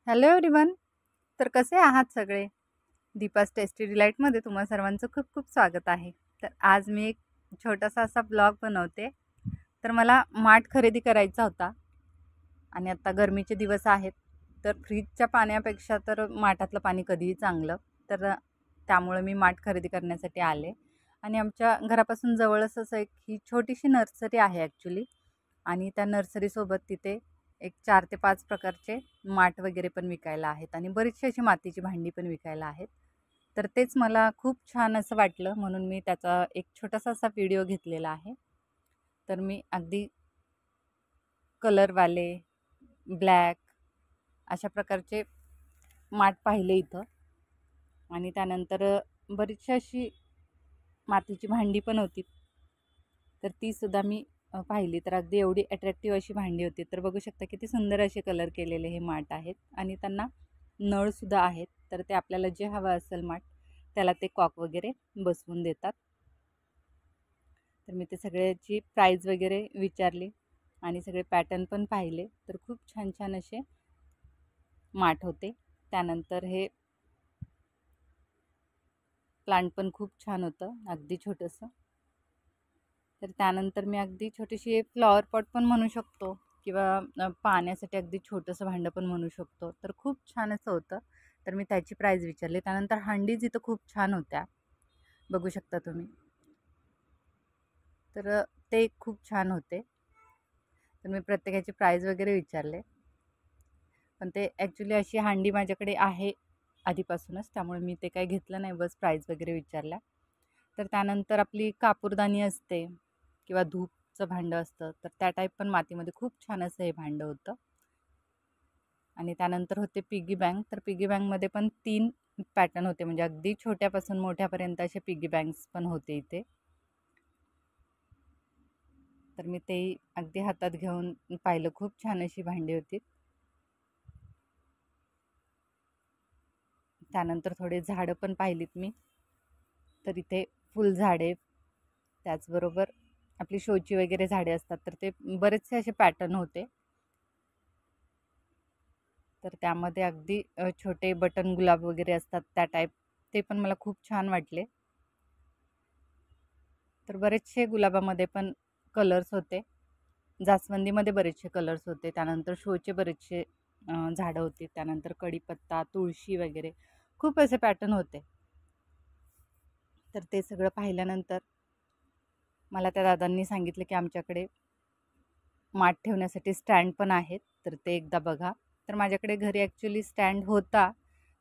Hello everyone. तर कसे आहात सगळे? दीपास टेस्टी डिलाईटमध्ये तुम्हा सर्वांचं खूप खूप स्वागत आहे. तर आज मी एक छोटासा असा ब्लॉग बनवते. तर मला माठ खरेदी करायचा होता आणि आता गरमीचे दिवस आहेत. तर फ्रीजच्या पाण्यापेक्षा तर माठातलं पाणी कधीही चांगलं. तर त्यामुळे मी माठ खरेदी करण्यासाठी आले आणि आमच्या घरापासून जवळच असं एक ही छोटीशी नर्सरी आहे ॲक्च्युली. आणि त्या नर्सरीसोबत तिथे एक 4 ते 5 प्रकारचे माठ वगैरे पण विकायला आहेत आणि बरीचशी अशी मातीची भांडी पण विकायला आहेत. तर तेच मला खूप छान असं वाटलं म्हणून मी त्याचा एक छोटासा असा व्हिडिओ घेतलेला आहे. तर मी अगदी कलरवाले, ब्लॅक अशा प्रकारचे माठ पाहिले इथं आणि त्यानंतर बरीचशी अशी मातीची भांडी पण होती. तर तीसुद्धा मी पाहिली. तर अगदी एवढी अट्रॅक्टिव्ह अशी भांडी होती. तर बघू शकता किती सुंदर असे कलर केलेले हे माठ आहेत आणि त्यांना नळसुद्धा आहेत. तर ते आपल्याला जे हवं असेल माठ त्याला ते कॉक वगैरे बसवून देतात. तर मी ते सगळ्याची प्राईज वगैरे विचारली आणि सगळे पॅटर्न पण पाहिले. तर खूप छान छान असे माठ होते. त्यानंतर हे प्लांट पण खूप छान होतं, अगदी छोटंसं. तर त्यानंतर मी अगदी छोटीशी एक फ्लॉवर पॉट पण म्हणू शकतो किंवा पाण्यासाठी अगदी छोटंसं भांडं पण म्हणू शकतो. तर खूप छान असं होतं. तर मी त्याची प्राईज विचारली. त्यानंतर हंडीज इथं खूप छान होत्या, बघू शकता तुम्ही. तर ते खूप छान होते. तर मी प्रत्येकाची प्राईज वगैरे विचारले. पण ते ॲक्च्युली अशी हांडी माझ्याकडे आहे आधीपासूनच, त्यामुळे मी ते काही घेतलं नाही, बस प्राईज वगैरे विचारल्या. तर त्यानंतर आपली कापूरदानी असते किंवा धूपचं भांडं असतं, तर त्या टाईप पण मातीमध्ये खूप छान असं हे भांडं होतं. आणि त्यानंतर होते पिगी बँक. तर पिगी बँकमध्ये पण 3 पॅटर्न होते, म्हणजे अगदी छोट्यापासून मोठ्यापर्यंत असे पिगी बँक्स पण होते इथे. तर मी ते अगदी हातात घेऊन पाहिलं, खूप छान अशी भांडी होती. त्यानंतर थोडे झाडं पण पाहिलीत मी. तर इथे फुलझाडे, त्याचबरोबर आपली शोची वगैरे झाडे असतात, तर ते बरेचसे असे पॅटर्न होते. तर त्यामध्ये अगदी छोटे बटन गुलाब वगैरे असतात त्या टाईप, ते पण मला खूप छान वाटले. तर बरेचसे गुलाबामध्ये पण कलर्स होते, जास्वंदीमध्ये बरेचसे कलर्स होते. त्यानंतर शोचे बरेचसे झाडं होती. त्यानंतर कढीपत्ता, तुळशी वगैरे खूप असे पॅटर्न होते. तर ते सगळं पाहिल्यानंतर मला त्या दादांनी सांगितलं की आमच्याकडे माठ ठेवण्यासाठी स्टँड पण आहेत, तर ते एकदा बघा. तर माझ्याकडे घरी ॲक्च्युली स्टँड होता,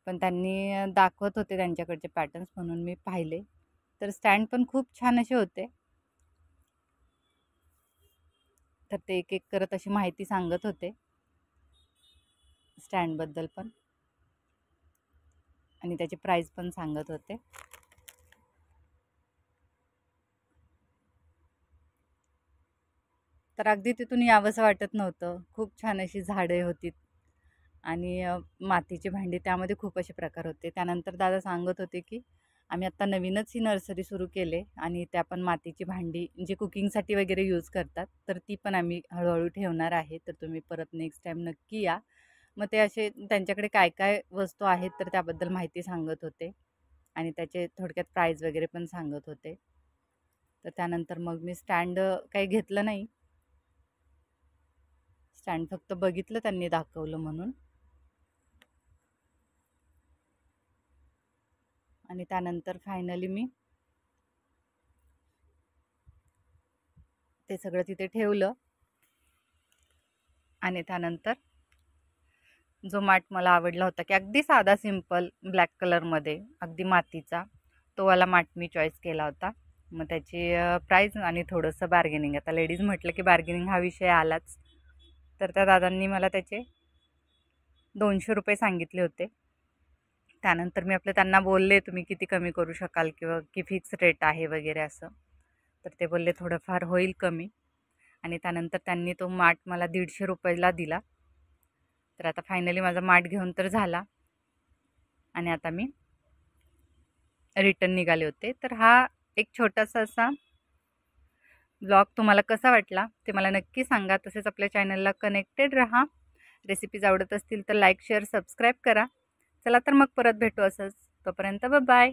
पण त्यांनी दाखवत होते त्यांच्याकडचे पॅटर्न्स म्हणून मी पाहिले. तर स्टँड पण खूप छान असे होते. तर ते एक एक करत अशी माहिती सांगत होते स्टँडबद्दल पण आणि त्याची प्राईस पण सांगत होते. तर अगदी तिथून यावंसं वाटत नव्हतं. खूप छान अशी झाडे होती आणि मातीची भांडी, त्यामध्ये खूप असे प्रकार होते. त्यानंतर दादा सांगत होते की आम्ही आत्ता नवीनच ही नर्सरी सुरू केले आणि त्या पण मातीची भांडी जे कुकिंगसाठी वगैरे यूज करतात, तर ती पण आम्ही हळूहळू ठेवणार आहे. तर तुम्ही परत नेक्स्ट टाईम नक्की या. मग ते असे त्यांच्याकडे काय काय वस्तू आहेत तर त्याबद्दल माहिती सांगत होते आणि त्याचे थोडक्यात प्राईज वगैरे पण सांगत होते. तर त्यानंतर मग मी स्टँड काही घेतलं नाही, स्टँड फक्त बघितलं त्यांनी दाखवलं म्हणून. आणि त्यानंतर फायनली मी ते सगळं तिथे ठेवलं आणि त्यानंतर जो माठ मला आवडला होता की अगदी साधा सिंपल ब्लॅक कलरमध्ये अगदी मातीचा, तो वाला माठ मी चॉईस केला होता. मग त्याची प्राईज आणि थोडंसं बार्गेनिंग, आता लेडीज म्हटलं की बार्गेनिंग हा विषय आलाच. तर त्या दादांनी मला त्याचे 200 रुपये सांगितले होते. त्यानंतर मी आपलं त्यांना बोलले तुम्ही किती कमी करू शकाल किंवा की फिक्स रेट आहे वगैरे असं. तर ते बोलले थोडंफार होईल कमी. आणि त्यानंतर त्यांनी तो माठ मला 150 रुपयाला दिला. तर आता फायनली माझा माठ घेऊन तर झाला आणि आता मी रिटर्न निघाले होते. तर हा एक छोटासा असा ब्लॉग तुम्हाला कसा वाटला ते मला नक्की सांगा. तसेच आपल्या चॅनलला कनेक्टेड राहा. रेसिपीज आवडत असतील तर लाईक शेअर सबस्क्राईब करा. चला तर मग परत भेटू असंच. तोपर्यंत बाय.